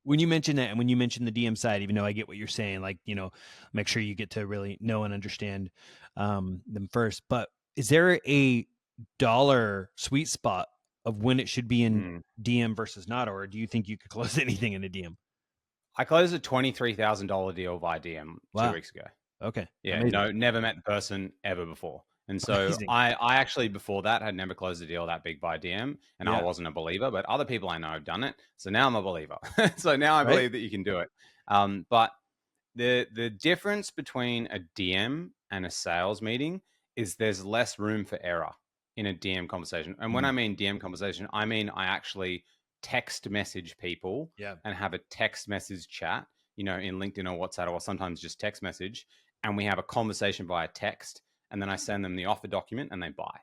when you mention that, and when you mention the DM side, even though I get what you're saying, like, make sure you get to really know and understand them first. But is there a dollar sweet spot of when it should be in Mm. DM versus not, or do you think you could close anything in a DM? I closed a $23,000 deal via DM 2 Wow. weeks ago. Okay. Yeah, Amazing. no, never met the person ever before. And so Amazing. I actually before that had never closed a deal that big by DM, and I Yeah. wasn't a believer, but other people I know have done it. So now I'm a believer. So now I Right. believe that you can do it. But the difference between a DM and a sales meeting is there's less room for error in a DM conversation. And when I mean DM conversation, I mean I actually text message people Yeah. and have a text message chat, in LinkedIn or WhatsApp, or sometimes just text message, and we have a conversation via text, and then I send them the offer document and they buy.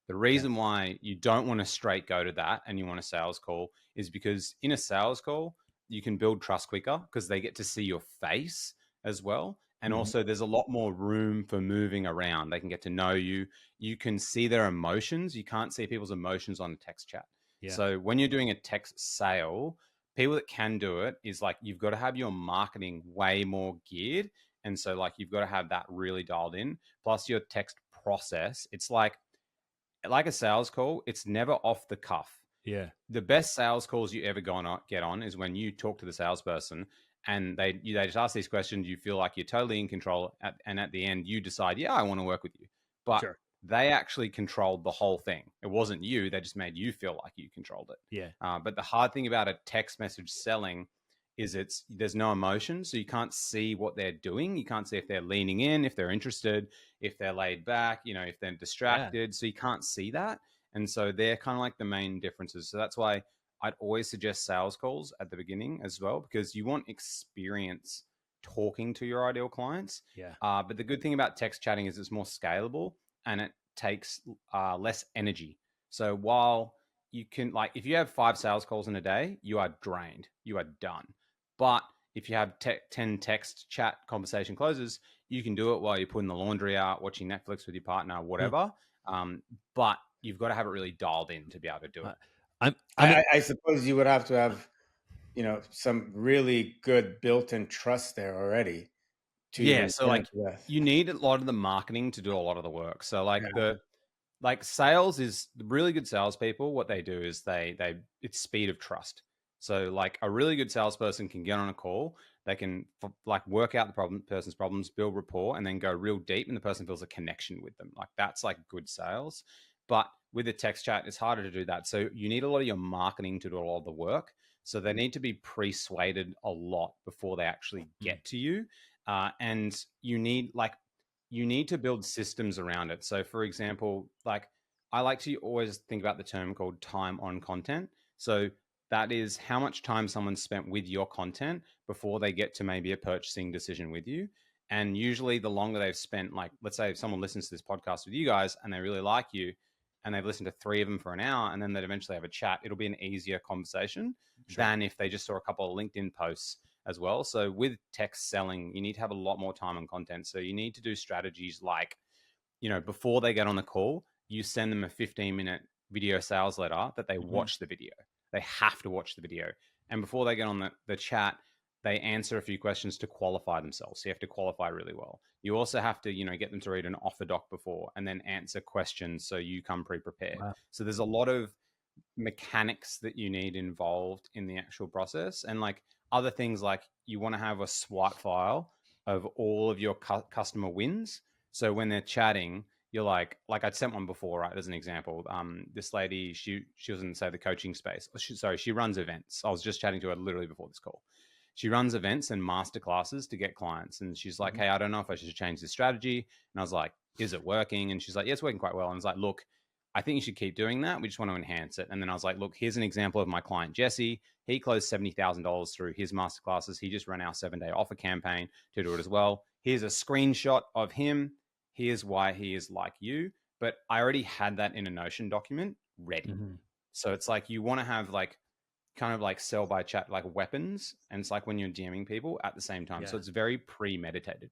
The reason why you don't want to straight go to that and you want a sales call is because in a sales call, you can build trust quicker because they get to see your face as well. And also there's a lot more room for moving around. They can get to know you. You can see their emotions. You can't see people's emotions on a text chat. Yeah. So when you're doing a text sale, people that can do it is like you've got to have your marketing way more geared. And so like you've got to have that really dialed in. Plus your text process. It's like a sales call, it's never off the cuff. Yeah. The best sales calls you ever get on is when you talk to the salesperson and they just ask these questions. You feel like you're totally in control, and at the end, you decide, yeah, I want to work with you. But Sure. they actually controlled the whole thing. It wasn't you. They just made you feel like you controlled it. Yeah. But the hard thing about a text message selling is there's no emotion, so you can't see what they're doing. You can't see if they're leaning in, if they're interested, if they're laid back, if they're distracted. So you can't see that. And so they're kind of like the main differences. So that's why I'd always suggest sales calls at the beginning as well, because you want experience talking to your ideal clients. Yeah. But the good thing about text chatting is it's more scalable and it takes less energy. So while you can, like, if you have 5 sales calls in a day, you are drained, you are done. But if you have 10 text chat conversation closes, you can do it while you're putting the laundry out, watching Netflix with your partner, whatever. But you've got to have it really dialed in to be able to do it. I suppose you would have to have, some really good built-in trust there already to Yeah, even so get like into that. you need a lot of the marketing to do a lot of the work. So like sales is really good salespeople. What they do is it's speed of trust. So like a really good salesperson can get on a call, they can like work out the person's problems, build rapport, and then go real deep, and the person feels a connection with them. Like that's like good sales. But with a text chat, it's harder to do that. So you need a lot of your marketing to do a lot of the work. So they need to be persuaded a lot before they actually get to you. And you need to build systems around it. So for example, like I like to always think about the term called time on content. So that is how much time someone spent with your content before they get to maybe a purchasing decision with you. And usually the longer they've spent, like let's say if someone listens to this podcast with you guys and they really like you and they've listened to 3 of them for an hour and then they'd eventually have a chat, it'll be an easier conversation than if they just saw a couple of LinkedIn posts as well. So with text selling, you need to have a lot more time on content. So you need to do strategies like, before they get on the call, you send them a 15-minute video sales letter that they watch the video. They have to watch the video. And before they get on the chat, they answer a few questions to qualify themselves. So you have to qualify really well. You also have to, get them to read an offer doc before and then answer questions so you come pre-prepared. Wow. So there's a lot of mechanics that you need involved in the actual process. And like other things, like you want to have a swipe file of all of your customer wins. So when they're chatting, you're like I'd sent one before, right? As an example, this lady, she was in, say, the coaching space. She runs events. I was just chatting to her literally before this call. She runs events and masterclasses to get clients. And she's like, hey, I don't know if I should change this strategy. And I was like, is it working? And she's like, yeah, it's working quite well. And I was like, look, I think you should keep doing that. We just want to enhance it. And then I was like, look, here's an example of my client, Jesse. He closed $70,000 through his masterclasses. He just ran our 7-day offer campaign to do it as well. Here's a screenshot of him. Here's why he is like you. But I already had that in a Notion document ready. So it's like you want to have like kind of like sell by chat, like weapons. And it's like when you're DMing people at the same time. Yeah. So it's very premeditated.